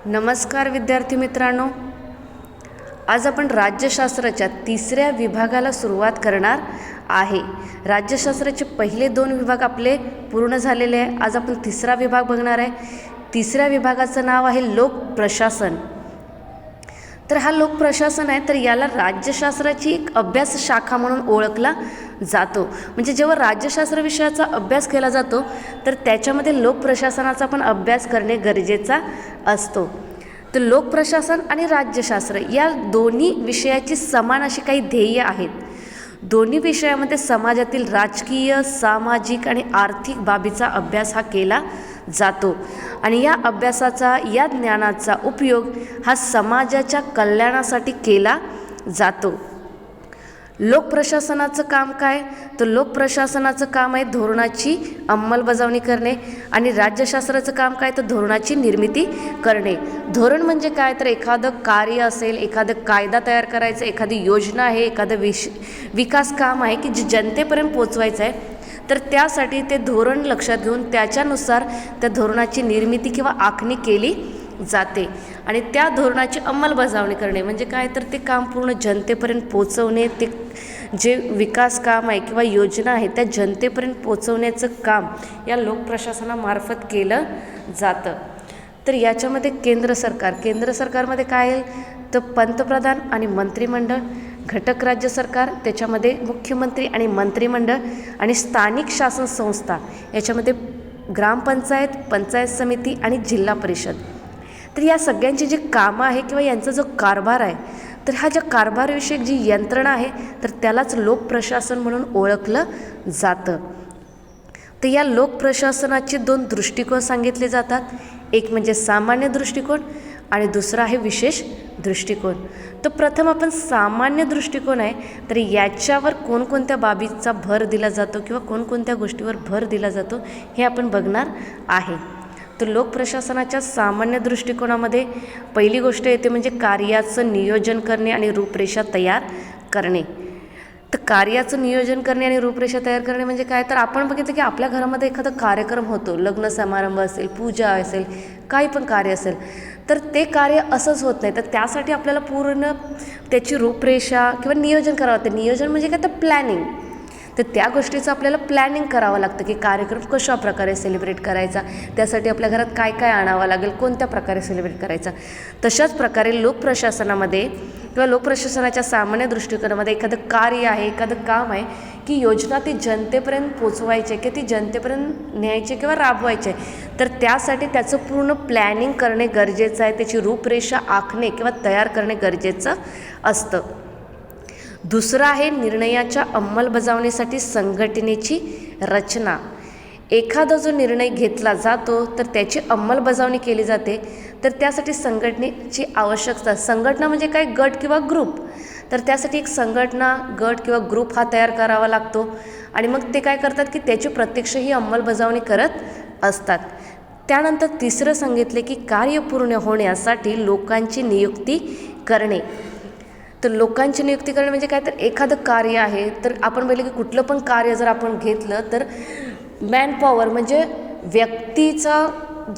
नमस्कार विद्यार्थी मित्रांनो, आज आपण राज्यशास्त्राच्या तिसऱ्या विभागाला सुरुवात करणार आहे। राज्यशास्त्राचे पहिले 2 विभाग आपले पूर्ण झालेले आहे। आज आपण तिसरा विभाग बघणार आहे। तिसऱ्या विभागाचं नाव आहे लोकप्रशासन। तर हा लोकप्रशासन आहे, तर याला राज्यशास्त्राची एक अभ्यास शाखा म्हणून ओळखला जातो। म्हणजे जेव्हा राज्यशास्त्र विषयाचा अभ्यास केला जातो तर त्याच्यामध्ये लोकप्रशासनाचा पण अभ्यास करणे गरजेचा असतो। तर लोकप्रशासन आणि राज्यशास्त्र या दोन्ही विषयाची समान अशी काही ध्येय आहेत। दोन्ही विषयामध्ये समाजातील राजकीय, सामाजिक आणि आर्थिक बाबीचा अभ्यास हा केला जातो आणि या अभ्यासाचा, या ज्ञानाचा उपयोग हा समाजाच्या कल्याणासाठी केला जातो। लोकप्रशासनाचं काम काय? तर लोकप्रशासनाचं काम आहे धोरणाची अंमलबजावणी करणे आणि राज्यशास्त्राचं काम काय? तर धोरणाची निर्मिती करणे। धोरण म्हणजे काय? तर एखादं कार्य असेल, एखादं कायदा तयार करायचं, एखादी योजना आहे, एखादं विकास काम आहे की जे जनतेपर्यंत पोचवायचं आहे, तर त्यासाठी ते धोरण लक्षात घेऊन त्याच्यानुसार त्या धोरणाची निर्मिती किंवा आखणी केली जाते आणि त्या धोरणाची अंमलबजावणी करणे म्हणजे काय? तर ते काम पूर्ण जनतेपर्यंत पोचवणे, ते जे विकास काम आहे किंवा योजना आहे त्या जनतेपर्यंत पोचवण्याचं काम या लोकप्रशासनामार्फत केलं जातं। तर याच्यामध्ये केंद्र सरकारमध्ये काय आहे? तर पंतप्रधान आणि मंत्रिमंडळ, घटक राज्य सरकार, त्याच्यामध्ये मुख्यमंत्री आणि मंत्रिमंडळ आणि स्थानिक शासन संस्था, याच्यामध्ये ग्रामपंचायत, पंचायत समिती आणि जिल्हा परिषद। तर या सगळ्यांची जी कामं आहे किंवा यांचा जो कारभार आहे, तर हा ज्या कारभारविषयक जी यंत्रणा आहे तर त्यालाच लोकप्रशासन म्हणून ओळखलं जातं। तर या लोकप्रशासनाचे 2 दृष्टिकोन सांगितले जातात। एक म्हणजे सामान्य दृष्टिकोन आणि दुसरा आहे विशेष दृष्टिकोन। तर प्रथम आपण सामान्य दृष्टिकोन आहे, तर याच्यावर कोणकोणत्या बाबीचा भर दिला जातो किंवा कोणकोणत्या गोष्टीवर भर दिला जातो हे आपण बघणार आहे। तर लोकप्रशासनाच्या सामान्य दृष्टिकोनामध्ये पहिली गोष्ट येते म्हणजे कार्याचं नियोजन करणे आणि रूपरेषा तयार करणे। तर कार्याचं नियोजन करणे आणि रूपरेषा तयार करणे म्हणजे काय? तर आपण बघितलं की आपल्या घरामध्ये एखादा कार्यक्रम होतो, लग्न समारंभ असेल, पूजा असेल, काही पण कार्य असेल, तर ते कार्य असंच होत नाही। तर त्यासाठी आपल्याला पूर्ण त्याची रूपरेषा किंवा नियोजन करावं लागतं। नियोजन म्हणजे काय? तर प्लॅनिंग। तर त्या गोष्टीचं आपल्याला प्लॅनिंग करावं लागतं की कार्यक्रम कशा प्रकारे सेलिब्रेट करायचा, त्यासाठी आपल्या घरात काय काय आणावं लागेल, कोणत्या प्रकारे सेलिब्रेट करायचा। तशाच प्रकारे लोकप्रशासनामध्ये किंवा लोकप्रशासनाच्या सामान्य दृष्टिकोनामध्ये एखादं कार्य आहे, एखादं काम आहे की योजना ती जनतेपर्यंत पोचवायची की ती जनतेपर्यंत न्यायची किंवा राबवायची आहे, तर त्यासाठी त्याचं पूर्ण प्लॅनिंग करणे गरजेचं आहे, त्याची रूपरेषा आखणे किंवा तयार करणे गरजेचं असतं। दुसरं आहे निर्णयाच्या अंमलबजावणीसाठी संघटनेची रचना। एखादा जो निर्णय घेतला जातो तर त्याची अंमलबजावणी केली जाते, तर त्यासाठी संघटनेची आवश्यकता। संघटना म्हणजे काय? गट किंवा ग्रुप। तर त्यासाठी एक संघटना, गट किंवा ग्रुप हा तयार करावा लागतो आणि मग ते काय करतात की त्याची प्रत्यक्ष ही अंमलबजावणी करत असतात। त्यानंतर तिसरं सांगितले की कार्य पूर्ण होण्यासाठी लोकांची नियुक्ती करणे। तर लोकांची नियुक्ती करणे म्हणजे काय? तर एखादं कार्य आहे, तर आपण पाहिलं की कुठलं पण कार्य जर आपण घेतलं तर मॅनपॉवर म्हणजे व्यक्तीचा,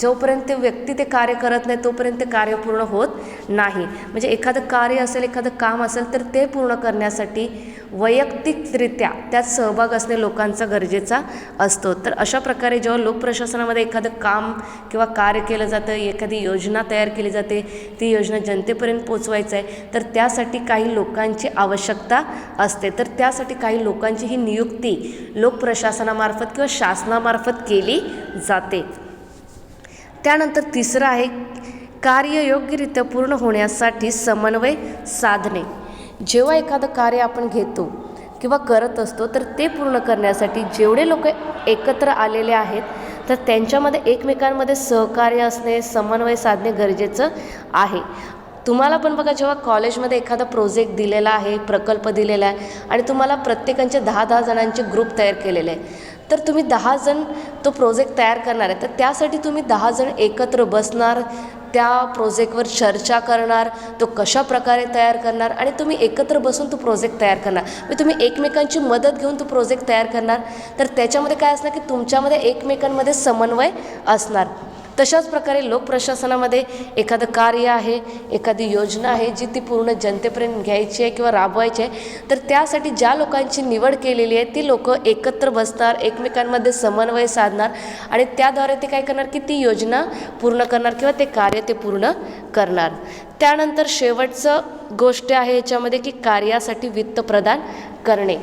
जोपर्यंत व्यक्ती ते कार्य करत नाही तोपर्यंत ते कार्य पूर्ण होत नाही। म्हणजे एखादं कार्य असेल, एखादं काम असेल, तर ते पूर्ण करण्यासाठी वैयक्तिकरित्या त्यात सहभाग असणे लोकांचा गरजेचा असतो। तर अशा प्रकारे जेव्हा लोकप्रशासनामध्ये एखादं काम किंवा कार्य केलं जातं, एखादी योजना तयार केली जाते, ती योजना जनतेपर्यंत पोचवायचं आहे, तर त्यासाठी काही लोकांची आवश्यकता असते। तर त्यासाठी काही लोकांची ही नियुक्ती लोकप्रशासनामार्फत किंवा शासनामार्फत केली जाते। त्यानंतर तिसरं आहे कार्य योग्यरित्या पूर्ण होण्यासाठी समन्वय साधणे। जेव्हा एखादं कार्य आपण घेतो किंवा करत असतो, तर ते पूर्ण करण्यासाठी जेवढे लोक एकत्र आलेले आहेत तर त्यांच्यामध्ये एकमेकांमध्ये सहकार्य असणे, समन्वय साधणे गरजेचं आहे। तुम्हाला पण बघा, जेव्हा कॉलेजमध्ये एखादा प्रोजेक्ट दिलेला आहे, प्रकल्प दिलेला आहे आणि तुम्हाला प्रत्येकांचे 10-10 जणांचे ग्रुप तयार केलेले आहे, तर तुम्ही 10 जण तो प्रोजेक्ट तयार करणार आहे, तर त्यासाठी तुम्ही 10 जण एकत्र बसणार, त्या प्रोजेक्टवर चर्चा करणार, तो कशा प्रकारे तयार करणार आणि तुम्ही एकत्र बसून तो प्रोजेक्ट तयार करणार। म्हणजे तुम्ही एकमेकांची मदत घेऊन तो प्रोजेक्ट तयार करणार। तर त्याच्यामध्ये काय असणार की तुमच्यामध्ये एकमेकांमध्ये समन्वय असणार। तशाच प्रकारे लोकप्रशासनामध्ये एखादं कार्य आहे, एखादी योजना आहे जी ती पूर्ण जनतेपर्यंत घ्यायची आहे किंवा राबवायची आहे, तर त्यासाठी ज्या लोकांची निवड केलेली आहे ती लोकं एकत्र बसणार, एकमेकांमध्ये समन्वय साधणार आणि त्याद्वारे ते काय करणार की ती योजना पूर्ण करणार किंवा ते कार्य ते पूर्ण करणार. त्यानंतर शेवटचं गोष्ट आहे याच्यामध्ये की कार्यासाठी वित्त प्रदान करणे.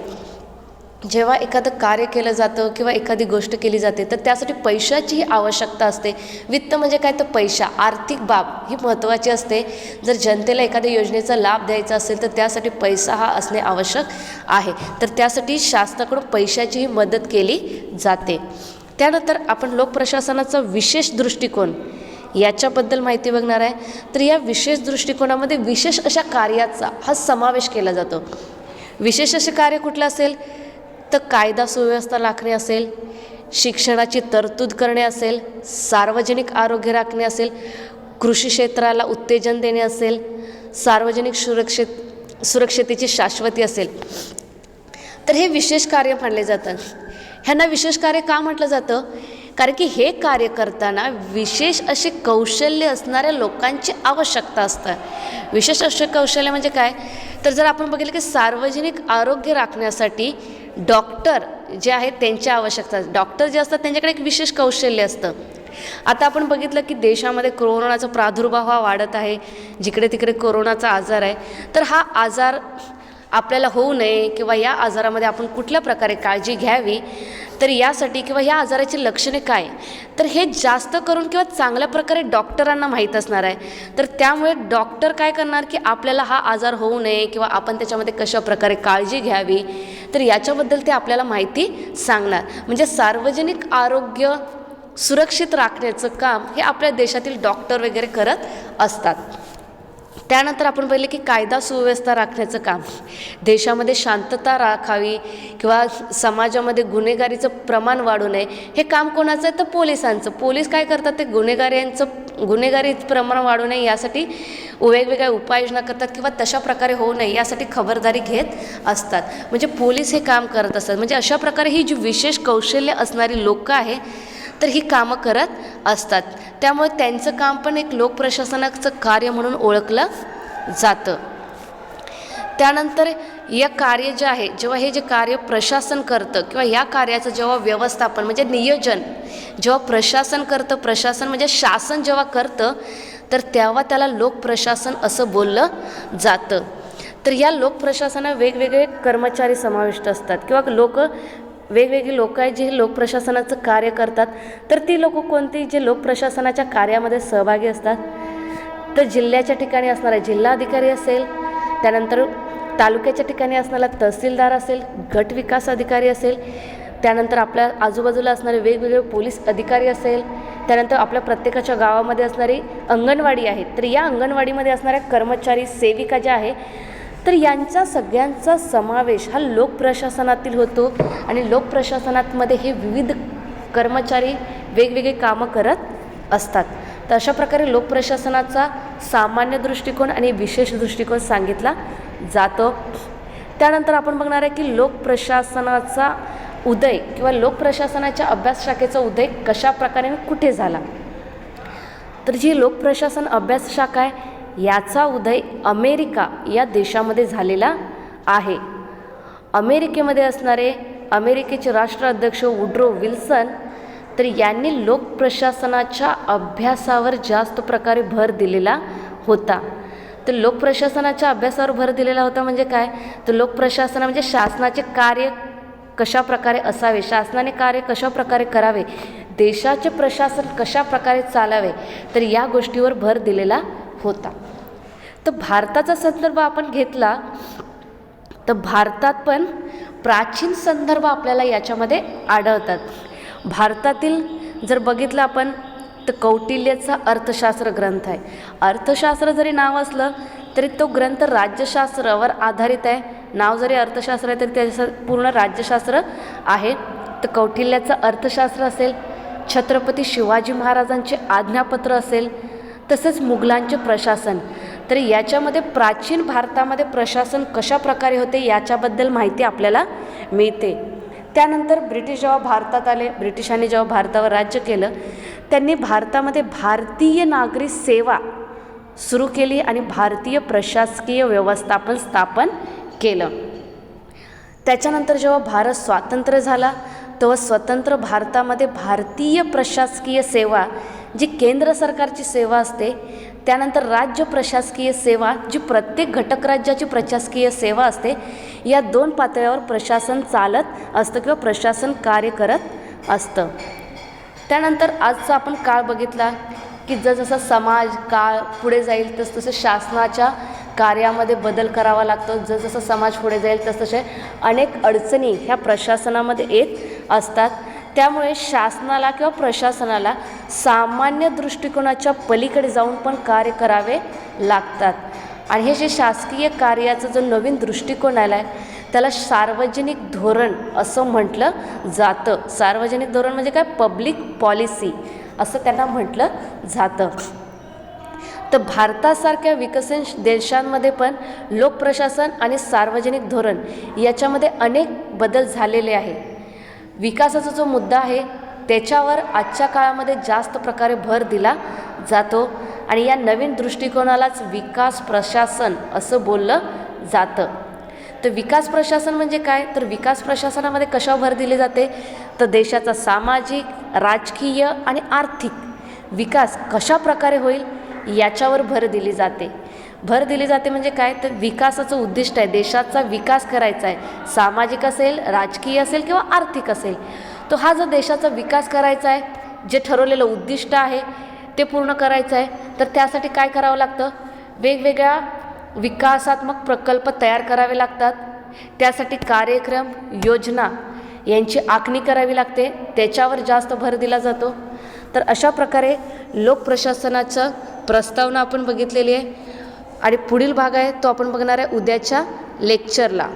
जेव्हा एखादं कार्य केलं जातं किंवा एखादी गोष्ट केली जाते तर त्यासाठी पैशाचीही आवश्यकता असते. वित्त म्हणजे काय तर पैसा, आर्थिक बाब ही महत्त्वाची असते. जर जनतेला एखाद्या योजनेचा लाभ द्यायचा असेल तर त्यासाठी पैसा हा असणे आवश्यक आहे. तर त्यासाठी शासनाकडून पैशाचीही मदत केली जाते. त्यानंतर आपण लोकप्रशासनाचा विशेष दृष्टिकोन याच्याबद्दल माहिती बघणार आहे. तर या विशेष दृष्टिकोनामध्ये विशेष अशा कार्याचा हा समावेश केला जातो. विशेष असे कार्य कुठलं असेल तर कायदा सुव्यवस्था राखणे असेल, शिक्षणाची तरतूद करणे असेल, सार्वजनिक आरोग्य राखणे असेल, कृषी क्षेत्राला उत्तेजन देणे असेल, सार्वजनिक सुरक्षेची शाश्वती असेल. तर हे विशेष कार्य मानले जातात. ह्यांना विशेष कार्य का म्हटलं जातं? कारण की हे कार्य करताना विशेष असे कौशल्य असणाऱ्या लोकांची आवश्यकता असतं. विशेष असे कौशल्य म्हणजे काय तर जर आपण बघितलं की सार्वजनिक आरोग्य राखण्यासाठी डॉक्टर जे आहेत त्यांची आवश्यकता असते. डॉक्टर जे असतात त्यांच्याकडे एक विशेष कौशल्य असतं. आता आपण बघितलं की देशामध्ये कोरोनाचा प्रादुर्भाव हा वाढत आहे. जिकडे तिकडे कोरोनाचा आजार आहे. तर हा आजार आपल्याला होऊ नये किंवा या आजारामध्ये आपण कुठल्या प्रकारे काळजी घ्यावी तर यासाठी किंवा या आजाराची लक्षणे काय तर हे जास्त करून किंवा चांगल्या प्रकारे डॉक्टरांना माहीत असणार आहे. तर त्यामुळे डॉक्टर काय करणार की आपल्याला हा आजार होऊ नये किंवा आपण त्याच्यामध्ये कशा प्रकारे काळजी घ्यावी तर याच्याबद्दल ते आपल्याला माहिती सांगणार. म्हणजे सार्वजनिक आरोग्य सुरक्षित राखण्याचं काम हे आपल्या देशातील डॉक्टर वगैरे करत असतात. त्यानंतर आपण पाहिले की कायदा सुव्यवस्था राखण्याचं काम, देशामध्ये शांतता राखावी किंवा समाजामध्ये गुन्हेगारीचं प्रमाण वाढू नये हे काम कोणाचं आहे तर पोलिसांचं. पोलीस काय करतात ते गुन्हेगारीचं प्रमाण वाढू नये यासाठी वेगवेगळ्या उपाययोजना करतात किंवा तशा प्रकारे होऊ नये यासाठी खबरदारी घेत असतात. म्हणजे पोलीस हे काम करत असतात. म्हणजे अशा प्रकारे ही जी विशेष कौशल्य असणारी लोकं आहे तर ही कामं करत असतात. त्यामुळे त्यांचं काम पण एक लोकप्रशासनाचं कार्य म्हणून ओळखलं जातं. त्यानंतर या कार्य जे आहे जेव्हा हे जे कार्य प्रशासन करतं किंवा या कार्याचं जेव्हा व्यवस्थापन म्हणजे नियोजन जेव्हा प्रशासन करतं, प्रशासन म्हणजे शासन जेव्हा करतं तर तेव्हा त्याला लोकप्रशासन असं बोललं जातं. तर या लोकप्रशासनात वेगवेगळे कर्मचारी समाविष्ट असतात किंवा वेगवेगळी लोक आहेत जे लोकप्रशासनाचं कार्य करतात. तर ती लोक कोणती जे लोकप्रशासनाच्या कार्यामध्ये सहभागी असतात तर जिल्ह्याच्या ठिकाणी असणारा जिल्हाधिकारी असेल, त्यानंतर तालुक्याच्या ठिकाणी असणारा तहसीलदार असेल, गट विकास अधिकारी असेल, त्यानंतर आपल्या आजूबाजूला असणारे वेगवेगळे पोलीस अधिकारी असेल, त्यानंतर आपल्या प्रत्येकाच्या गावामध्ये असणारी अंगणवाडी आहे तर या अंगणवाडीमध्ये असणाऱ्या कर्मचारी सेविका ज्या आहे तर यांचा सगळ्यांचा समावेश हा लोकप्रशासनातील होतो. आणि लोकप्रशासनामध्ये हे विविध कर्मचारी वेगवेगळे कामं करत असतात. तर अशा प्रकारे लोकप्रशासनाचा सामान्य दृष्टिकोन आणि विशेष दृष्टिकोन सांगितला जातो. त्यानंतर आपण बघणार आहे की लोकप्रशासनाचा उदय किंवा लोकप्रशासनाच्या अभ्यास शाखेचा उदय कशा प्रकारे आणि कुठे झाला. तर जी लोकप्रशासन अभ्यास शाखा आहे याचा उदय अमेरिका या देशामध्ये झालेला आहे. अमेरिकेमध्ये असणारे अमेरिकेचे राष्ट्राध्यक्ष वुड्रो विल्सन तर यांनी लोकप्रशासनाच्या अभ्यासावर जास्त प्रकारे भर दिलेला होता. तर लोकप्रशासनाच्या अभ्यासावर भर दिलेला होता म्हणजे काय तर लोकप्रशासन म्हणजे शासनाचे कार्य कशा प्रकारे असावे, शासनाने कार्य कशा प्रकारे करावे, देशाचे प्रशासन कशा प्रकारे चालावे तर या गोष्टीवर भर दिलेला होता. तर भारताचा संदर्भ आपण घेतला तर भारतात पण प्राचीन संदर्भ आपल्याला याच्यामध्ये आढळतात. भारतातील जर बघितलं आपण तर कौटिल्याचा अर्थशास्त्र ग्रंथ आहे. अर्थशास्त्र जरी नाव असलं तरी तो ग्रंथ राज्यशास्त्रावर आधारित आहे. नाव जरी अर्थशास्त्र आहे तरी त्याचं पूर्ण राज्यशास्त्र आहे. तर कौटिल्याचं अर्थशास्त्र असेल, छत्रपती शिवाजी महाराजांचे आज्ञापत्र असेल, तसंच मुघलांचे प्रशासन. तर याच्यामध्ये प्राचीन भारतामध्ये प्रशासन कशा प्रकारे होते याच्याबद्दल माहिती आपल्याला मिळते. त्यानंतर ब्रिटिश जेव्हा भारतात आले, ब्रिटिशांनी जेव्हा भारतावर राज्य केलं त्यांनी भारतामध्ये भारतीय नागरी सेवा सुरू केली आणि भारतीय प्रशासकीय व्यवस्थापन स्थापन केलं. त्याच्यानंतर जेव्हा भारत स्वातंत्र्य झाला तेव्हा स्वतंत्र भारतामध्ये भारतीय प्रशासकीय सेवा जी केंद्र सरकारची सेवा असते, त्यानंतर राज्य प्रशासकीय सेवा जी प्रत्येक घटक राज्याची प्रशासकीय सेवा असते, या 2 पातळ्यावर प्रशासन चालत असतं किंवा प्रशासन कार्य करत असतं. त्यानंतर आजचा आपण काळ बघितला की जसजसा समाज काळ पुढे जाईल तसतसं शासनाच्या कार्यामध्ये बदल करावा लागतो. जसजसा समाज पुढे जाईल तसतसे अनेक अडचणी ह्या प्रशासनामध्ये येत असतात. त्यामुळे शासनाला किंवा प्रशासनाला सामान्य दृष्टिकोनाच्या पलीकडे जाऊन पण कार्य करावे लागतात. आणि हे जे शासकीय कार्याचा जो नवीन दृष्टिकोन आला आहे त्याला सार्वजनिक धोरण असं म्हटलं जातं. सार्वजनिक धोरण म्हणजे काय? पब्लिक पॉलिसी असं त्यांना म्हटलं जातं. तर भारतासारख्या विकसित देशांमध्ये पण लोकप्रशासन आणि सार्वजनिक धोरण याच्यामध्ये अनेक बदल झालेले आहे. विकासाचा जो मुद्दा आहे त्याच्यावर आजच्या काळामध्ये जास्त प्रकारे भर दिला जातो आणि या नवीन दृष्टिकोनालाच विकास प्रशासन असं बोललं जातं. तर विकास प्रशासन म्हणजे काय? तर विकास प्रशासनामध्ये कशावर भर दिली जाते? तर देशाचा सामाजिक, राजकीय आणि आर्थिक विकास कशा प्रकारे होईल याच्यावर भर दिली जाते. भर दिली जाते म्हणजे काय? तर विकासाचं उद्दिष्ट आहे, देशाचा विकास करायचा आहे. सामाजिक असेल, राजकीय असेल किंवा आर्थिक असेल, तो हा जो देशाचा विकास करायचा आहे, जे ठरवलेलं उद्दिष्ट आहे ते पूर्ण करायचं आहे, तर त्यासाठी काय करावं लागतं? वेगवेगळ्या विकासात्मक प्रकल्प तयार करावे लागतात. त्यासाठी कार्यक्रम, योजना यांची आखणी करावी लागते. त्याच्यावर जास्त भर दिला जातो. तर अशा प्रकारे लोकप्रशासनाचं प्रस्तावना आपण बघितलेली आहे आणि पुढील भाग आहे तो आपण बघणार आहे उद्याच्या लेक्चरला.